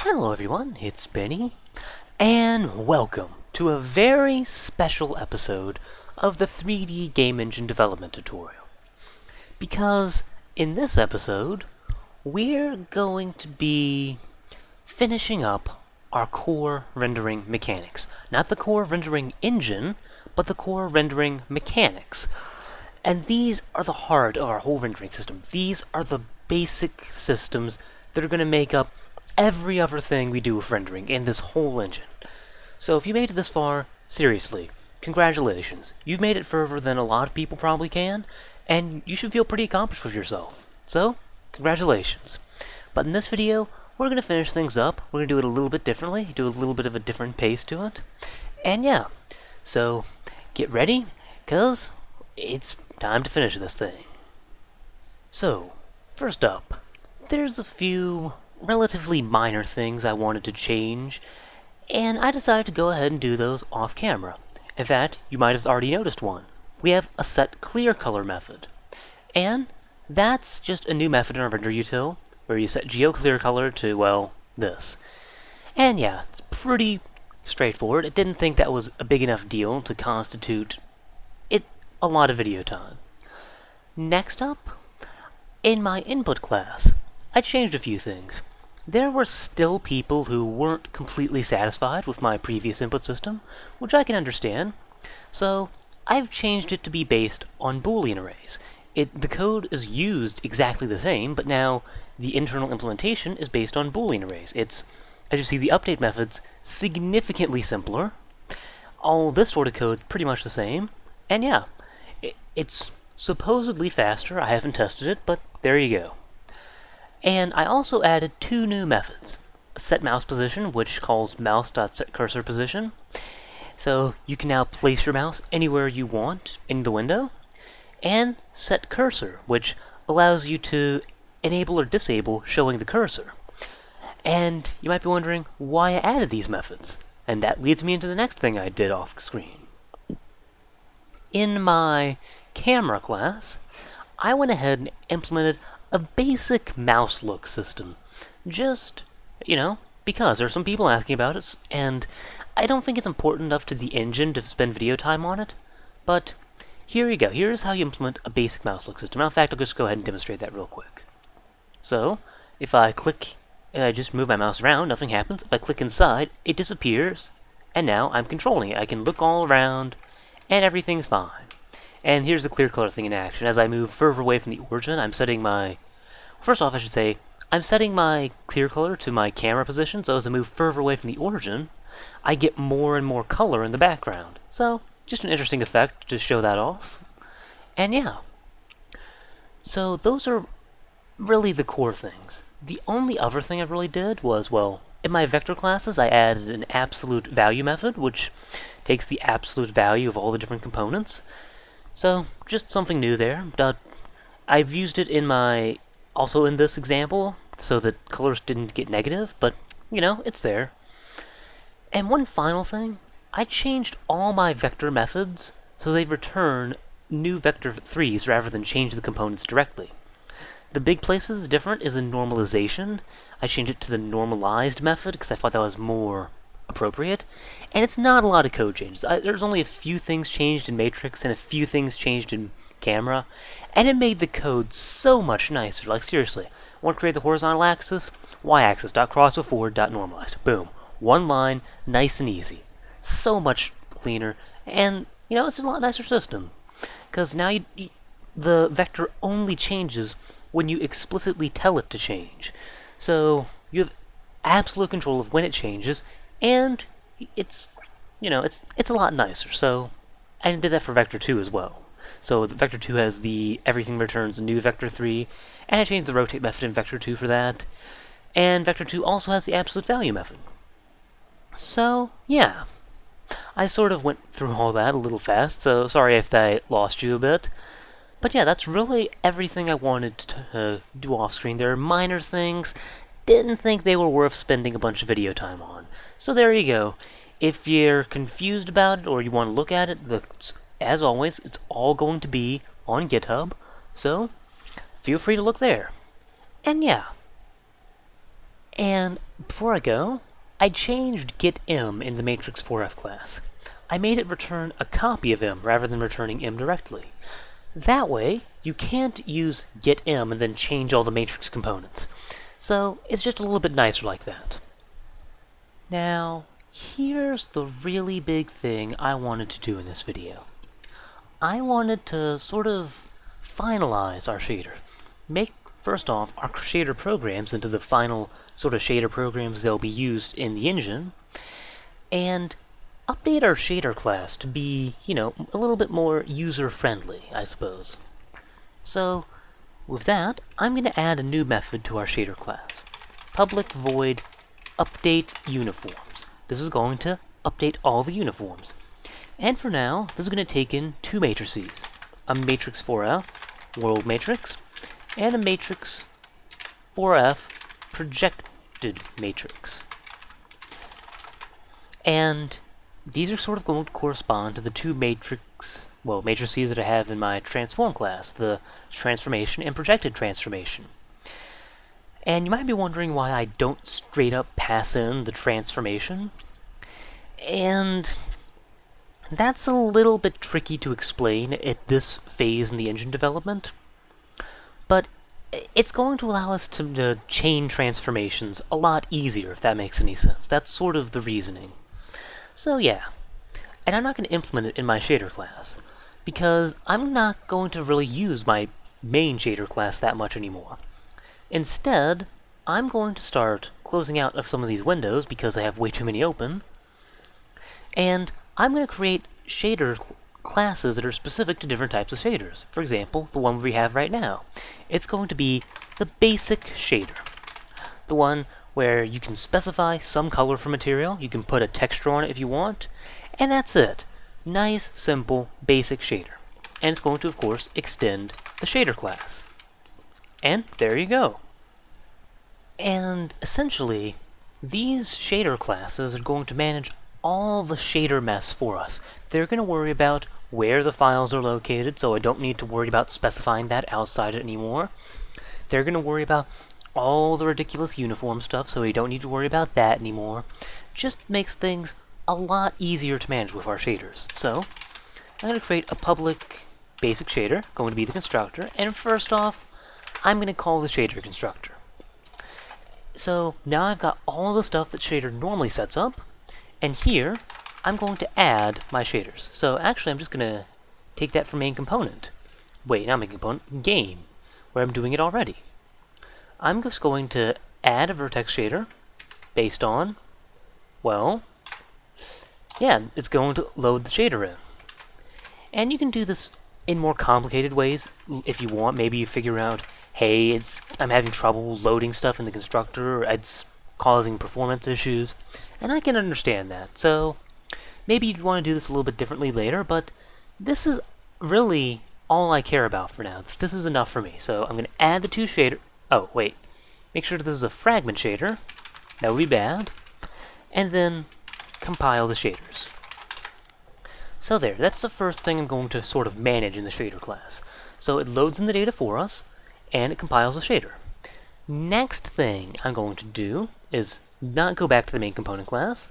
Hello everyone, it's Benny, and welcome to a very special episode of the 3D Game Engine Development Tutorial. Because in this episode, we're going to be finishing up our core rendering mechanics. Not the core rendering engine, but the core rendering mechanics. And these are the heart of our whole rendering system. These are the basic systems that are going to make up every other thing we do with rendering in this whole engine. So if you made it this far, seriously, congratulations. You've made it further than a lot of people probably can, and you should feel pretty accomplished with yourself. So, congratulations. But in this video, we're going to finish things up. We're going to do it a little bit differently, do a little bit of a different pace to it. And yeah, so get ready, because it's time to finish this thing. So, first up, there's a few relatively minor things I wanted to change, and I decided to go ahead and do those off camera. In fact, you might have already noticed one. We have a set clear color method. And that's just a new method in our render util, where you set geoclear color to, well, this. And yeah, it's pretty straightforward. I didn't think that was a big enough deal to constitute it a lot of video time. Next up, in my input class, I changed a few things. There were still people who weren't completely satisfied with my previous input system, which I can understand. So I've changed it to be based on Boolean arrays. The code is used exactly the same, but now the internal implementation is based on Boolean arrays. It's, as you see, the update method's significantly simpler. All this sort of code pretty much the same. And yeah, it's supposedly faster. I haven't tested it, but there you go. And I also added two new methods. Set mouse position, which calls mouse.setCursorPosition. So you can now place your mouse anywhere you want in the window. And set cursor, which allows you to enable or disable showing the cursor. And you might be wondering why I added these methods. And that leads me into the next thing I did off screen. In my camera class, I went ahead and implemented a basic mouse look system. Just, because there are some people asking about it, and I don't think it's important enough to the engine to spend video time on it, but here you go. Here's how you implement a basic mouse look system. Now, in fact, I'll just go ahead and demonstrate that real quick. So, if I click, I just move my mouse around, nothing happens. If I click inside, it disappears, and now I'm controlling it. I can look all around, and everything's fine. And here's the clear color thing in action. As I move further away from the origin, I'm setting my... First off, I should say, I'm setting my clear color to my camera position, so as I move further away from the origin, I get more and more color in the background. So, just an interesting effect to show that off. And yeah. So, those are really the core things. The only other thing I really did was, well, in my vector classes, I added an absolute value method, which takes the absolute value of all the different components. So, just something new there. I've used it also in this example, so that colors didn't get negative, but, it's there. And one final thing, I changed all my vector methods so they return new vector 3s rather than change the components directly. The big places different is in normalization. I changed it to the normalized method because I thought that was more appropriate, and it's not a lot of code changes. There's only a few things changed in Matrix and a few things changed in Camera, and it made the code so much nicer. Like, seriously, want to create the horizontal axis? Y-axis, cross with forward, normalized. Boom. One line, nice and easy. So much cleaner, and, it's a lot nicer system. Because now the vector only changes when you explicitly tell it to change. So, you have absolute control of when it changes, and it's a lot nicer. So I did that for Vector 2 as well. So the Vector 2 has the everything returns a new Vector 3, and I changed the rotate method in Vector 2 for that. And Vector 2 also has the absolute value method. So, yeah. I sort of went through all that a little fast, so sorry if I lost you a bit. But yeah, that's really everything I wanted to do off screen. There are minor things. Didn't think they were worth spending a bunch of video time on. So there you go. If you're confused about it or you want to look at it, as always, it's all going to be on GitHub. So feel free to look there. And yeah. And before I go, I changed getM in the Matrix 4F class. I made it return a copy of M rather than returning M directly. That way, you can't use getM and then change all the matrix components. So it's just a little bit nicer like that. Now, here's the really big thing I wanted to do in this video. I wanted to sort of finalize our shader. Make, first off, our shader programs into the final sort of shader programs they'll be used in the engine, and update our shader class to be, a little bit more user-friendly, I suppose. So, with that, I'm going to add a new method to our shader class. Public void update uniforms. This is going to update all the uniforms. And for now, this is going to take in two matrices. A matrix 4F, world matrix, and a matrix 4F, projected matrix. And these are sort of going to correspond to the two matrices that I have in my transform class, the transformation and projected transformation. And you might be wondering why I don't straight up pass in the transformation. And that's a little bit tricky to explain at this phase in the engine development. But it's going to allow us to chain transformations a lot easier, if that makes any sense. That's sort of the reasoning. So yeah, and I'm not going to implement it in my shader class, because I'm not going to really use my main shader class that much anymore. Instead, I'm going to start closing out of some of these windows because I have way too many open, and I'm going to create shader classes that are specific to different types of shaders. For example, the one we have right now. It's going to be the basic shader. The one where you can specify some color for material, you can put a texture on it if you want, and that's it. Nice, simple, basic shader. And it's going to, of course, extend the shader class. And there you go. And essentially, these shader classes are going to manage all the shader mess for us. They're going to worry about where the files are located, so I don't need to worry about specifying that outside it anymore. They're going to worry about all the ridiculous uniform stuff, so we don't need to worry about that anymore. Just makes things a lot easier to manage with our shaders. So, I'm going to create a public basic shader, going to be the constructor, and first off, I'm going to call the shader constructor. So, now I've got all the stuff that shader normally sets up, and here, I'm going to add my shaders. So actually, I'm just going to take that from main component. Wait, not main component, game, where I'm doing it already. I'm just going to add a vertex shader based on, it's going to load the shader in. And you can do this in more complicated ways if you want. Maybe you figure out, hey, I'm having trouble loading stuff in the constructor, or it's causing performance issues, and I can understand that. So maybe you'd want to do this a little bit differently later, but this is really all I care about for now. This is enough for me. So I'm going to add the two shader. Oh, wait. Make sure that this is a fragment shader. That would be bad. And then compile the shaders. So there, that's the first thing I'm going to sort of manage in the shader class. So it loads in the data for us, and it compiles a shader. Next thing I'm going to do is not go back to the main component class.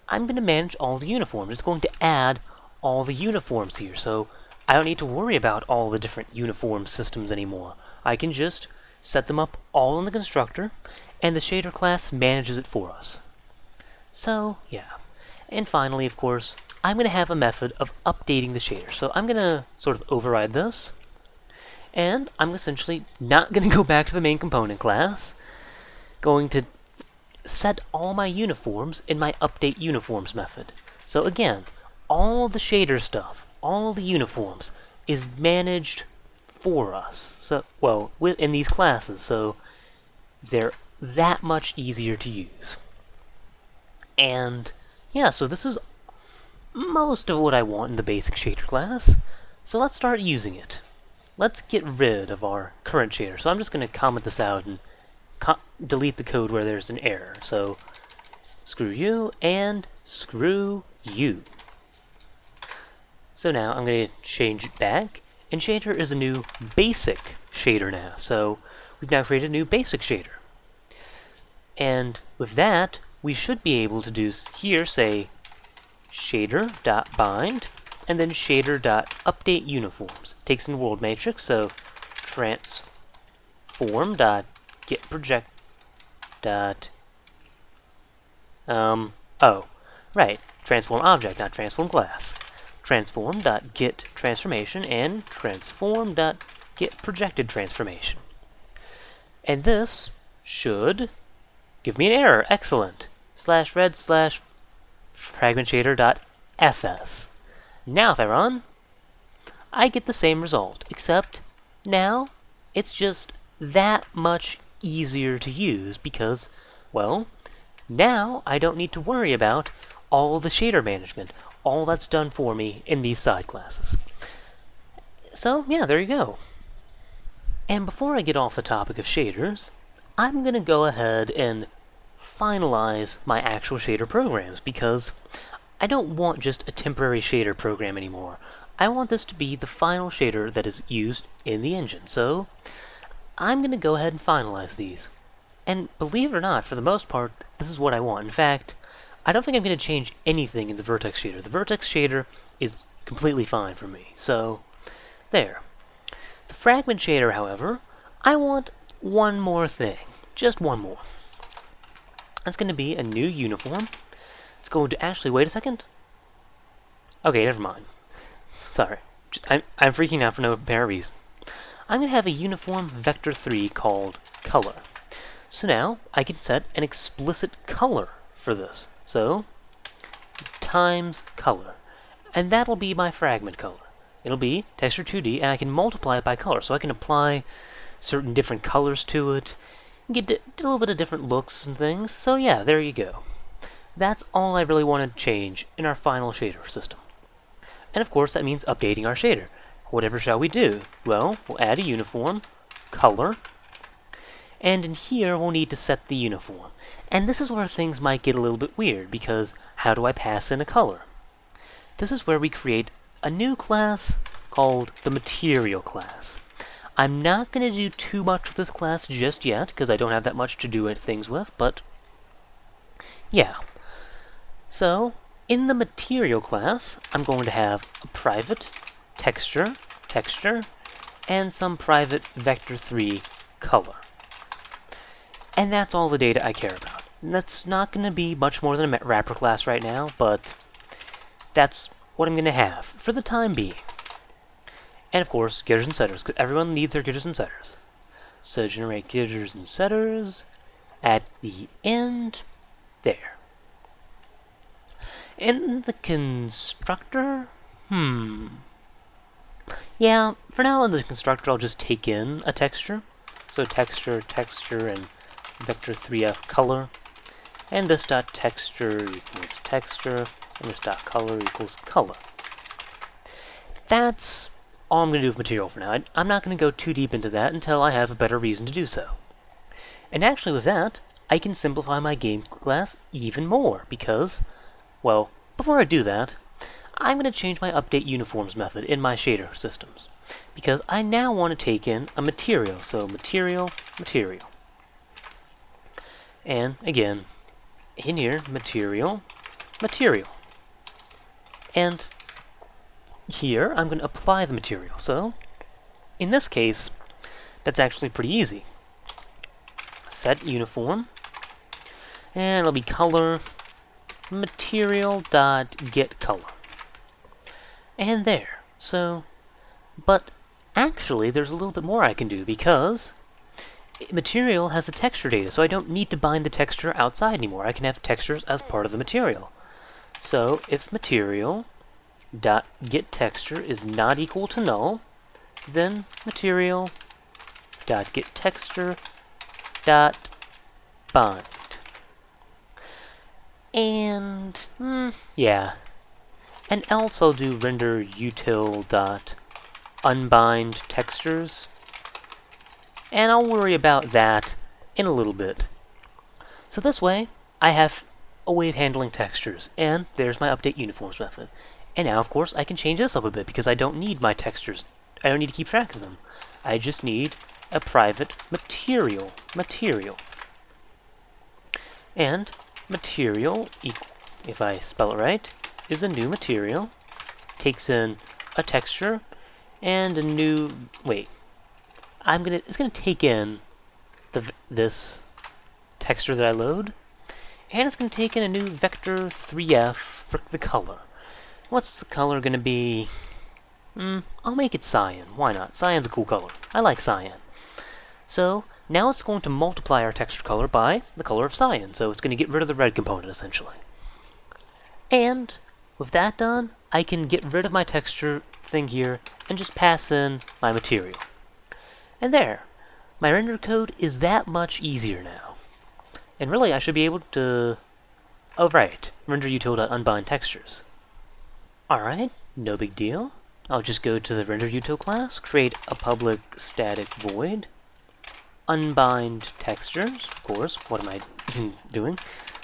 I'm going to manage all the uniforms. It's going to add all the uniforms here, so I don't need to worry about all the different uniform systems anymore. I can just set them up all in the constructor, and the shader class manages it for us. So, yeah. And finally, of course, I'm going to have a method of updating the shader. So I'm going to sort of override this, and I'm essentially not going to go back to the main component class. Going to set all my uniforms in my update uniforms method. So again, all the shader stuff, all the uniforms, is managed for us. So, in these classes, so they're that much easier to use. And yeah, so this is most of what I want in the basic shader class. So let's start using it. Let's get rid of our current shader. So I'm just going to comment this out and delete the code where there's an error. So screw you and screw you. So now I'm going to change it back, and shader is a new basic shader now. So we've now created a new basic shader. And with that, we should be able to do here, say, shader.bind, and then shader.update uniforms. It takes in world matrix, so transform.getProject. Oh, right, transform object, not transform class. Transform.getTransformation and transform.getProjectedTransformation. And this should give me an error. Excellent. /red/ fragmentshader.fs. Now if I run, I get the same result, except now it's just that much easier to use because, well, now I don't need to worry about all the shader management. All that's done for me in these side classes. So yeah, there you go. And before I get off the topic of shaders, I'm going to go ahead and finalize my actual shader programs because I don't want just a temporary shader program anymore. I want this to be the final shader that is used in the engine. So I'm going to go ahead and finalize these. And believe it or not, for the most part, this is what I want. In fact, I don't think I'm going to change anything in the vertex shader. The vertex shader is completely fine for me. So there. The fragment shader, however, I want one more thing. Just one more. That's going to be a new uniform. It's going to actually, wait a second. Okay, never mind. Sorry. I'm freaking out for no apparent reason. I'm going to have a uniform vector3 called color. So now I can set an explicit color for this. So, times color. And that'll be my fragment color. It'll be texture 2D, and I can multiply it by color. So I can apply certain different colors to it, and get a little bit of different looks and things. So yeah, there you go. That's all I really want to change in our final shader system. And of course, that means updating our shader. Whatever shall we do? Well, we'll add a uniform, color, and in here we'll need to set the uniform. And this is where things might get a little bit weird, because how do I pass in a color? This is where we create a new class called the material class. I'm not going to do too much with this class just yet, because I don't have that much to do things with, but yeah. So, in the material class, I'm going to have a private texture, and some private vector3 color. And that's all the data I care about. And that's not going to be much more than a wrapper class right now, but that's what I'm going to have for the time being. And of course, getters and setters, because everyone needs their getters and setters. So generate getters and setters at the end, there. In the constructor, yeah, for now in the constructor I'll just take in a texture. So texture, and vector3f color. And this dot texture equals texture, and this dot color equals color. That's all I'm going to do with material for now. I'm not going to go too deep into that until I have a better reason to do so. And actually with that, I can simplify my game class even more, because, well, before I do that, I'm going to change my update uniforms method in my shader systems, because I now want to take in a material, so material. And again, in here, material. And here, I'm going to apply the material. So, in this case, that's actually pretty easy. Set uniform, and it'll be color, material.getColor. And there. So, but actually, there's a little bit more I can do, because material has a texture data, so I don't need to bind the texture outside anymore. I can have textures as part of the material. So, if material.getTexture is not equal to null, then material.getTexture.bind. And, yeah. And else I'll do render util.unbind textures. And I'll worry about that in a little bit. So this way, I have a way of handling textures. And there's my update uniforms method. And now, of course, I can change this up a bit, because I don't need my textures. I don't need to keep track of them. I just need a private material. And material, if I spell it right, is a new material. Takes in a texture and a new, wait, it's gonna take in this texture that I load, and it's gonna take in a new vector 3f for the color. What's the color gonna be? I'll make it cyan. Why not? Cyan's a cool color. I like cyan. So now it's going to multiply our texture color by the color of cyan, so it's going to get rid of the red component, essentially. And with that done, I can get rid of my texture thing here and just pass in my material. And there, my render code is that much easier now. And really, I should be able to... oh right, render util.unbind textures. Alright, no big deal. I'll just go to the render util class, create a public static void, unbind textures, of course. What am I doing?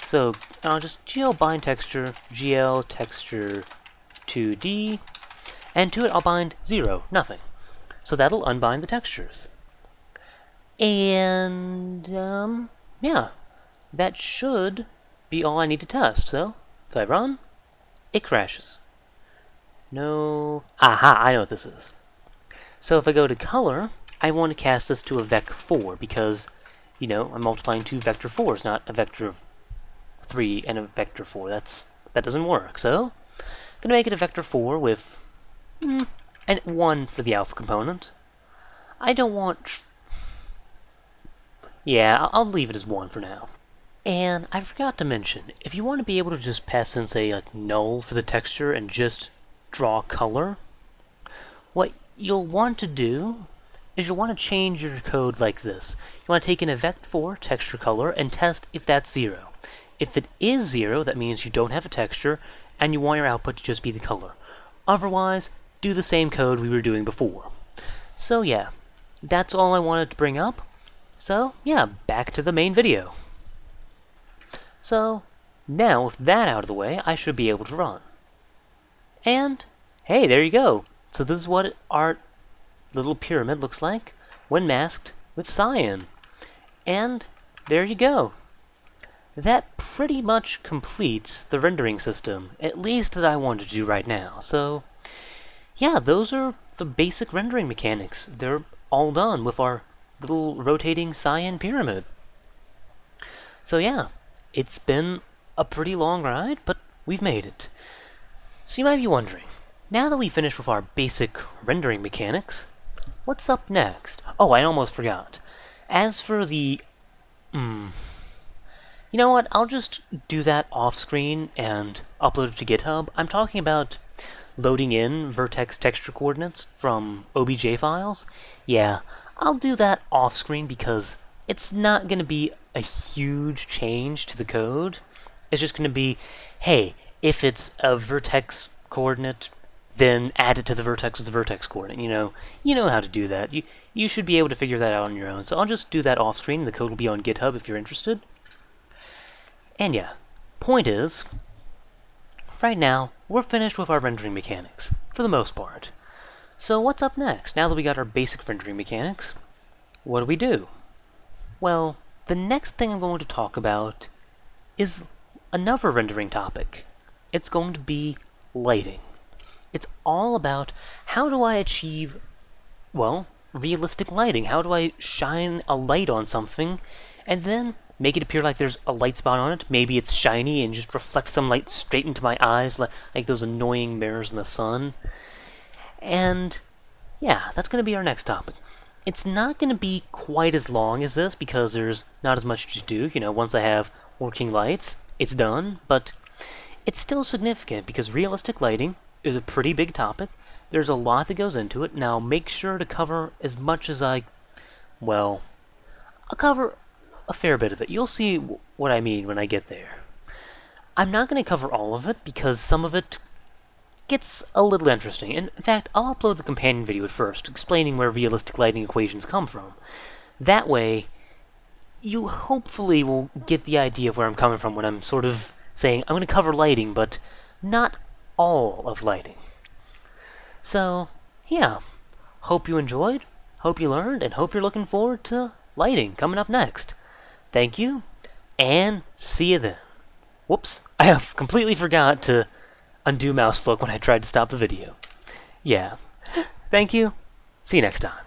So I'll just gl bind texture, gl texture 2D, and to it I'll bind 0, nothing. So that'll unbind the textures. And yeah, that should be all I need to test. So if I run, it crashes. No, aha, I know what this is. So if I go to color, I want to cast this to a vec 4 because, you know, I'm multiplying two vector 4s, not a vector of 3 and a vector 4. That doesn't work. So I'm going to make it a vector 4 with and 1 for the alpha component. I don't want... yeah, I'll leave it as 1 for now. And I forgot to mention, if you want to be able to just pass in, say, like null for the texture and just draw color, what you'll want to do is you'll want to change your code like this. You want to take in a vec4 texture color and test if that's 0. If it is 0, that means you don't have a texture, and you want your output to just be the color. Otherwise, do the same code we were doing before. So yeah, that's all I wanted to bring up. So yeah, back to the main video. So now with that out of the way, I should be able to run. And hey, there you go. So this is what our little pyramid looks like when masked with cyan. And there you go. That pretty much completes the rendering system, at least that I wanted to do right now. So yeah, those are the basic rendering mechanics. They're all done with our little rotating cyan pyramid. So yeah, it's been a pretty long ride, but we've made it. So you might be wondering, now that we finished with our basic rendering mechanics, what's up next? Oh, I almost forgot. As for the... you know what? I'll just do that off-screen and upload it to GitHub. I'm talking about loading in vertex texture coordinates from OBJ files. Yeah, I'll do that off-screen because it's not going to be a huge change to the code. It's just going to be, hey, if it's a vertex coordinate, then add it to the vertex as a vertex coordinate. You know how to do that. You should be able to figure that out on your own. So I'll just do that off-screen. The code will be on GitHub if you're interested. And yeah, point is, right now, we're finished with our rendering mechanics, for the most part. So what's up next? Now that we got our basic rendering mechanics, what do we do? Well, the next thing I'm going to talk about is another rendering topic. It's going to be lighting. It's all about how do I achieve, well, realistic lighting? How do I shine a light on something and then make it appear like there's a light spot on it? Maybe it's shiny and just reflects some light straight into my eyes like those annoying mirrors in the sun. And yeah, that's going to be our next topic. It's not going to be quite as long as this because there's not as much to do. Once I have working lights, it's done, but it's still significant because realistic lighting is a pretty big topic. There's a lot that goes into it. Now, make sure to cover as much as I'll cover a fair bit of it. You'll see what I mean when I get there. I'm not going to cover all of it because some of it gets a little interesting. In fact, I'll upload the companion video at first, explaining where realistic lighting equations come from. That way, you hopefully will get the idea of where I'm coming from when I'm sort of saying, I'm going to cover lighting, but not all of lighting. So, yeah. Hope you enjoyed, hope you learned, and hope you're looking forward to lighting coming up next. Thank you, and see you then. Whoops, I have completely forgot to undo mouse look when I tried to stop the video. Yeah, thank you. See you next time.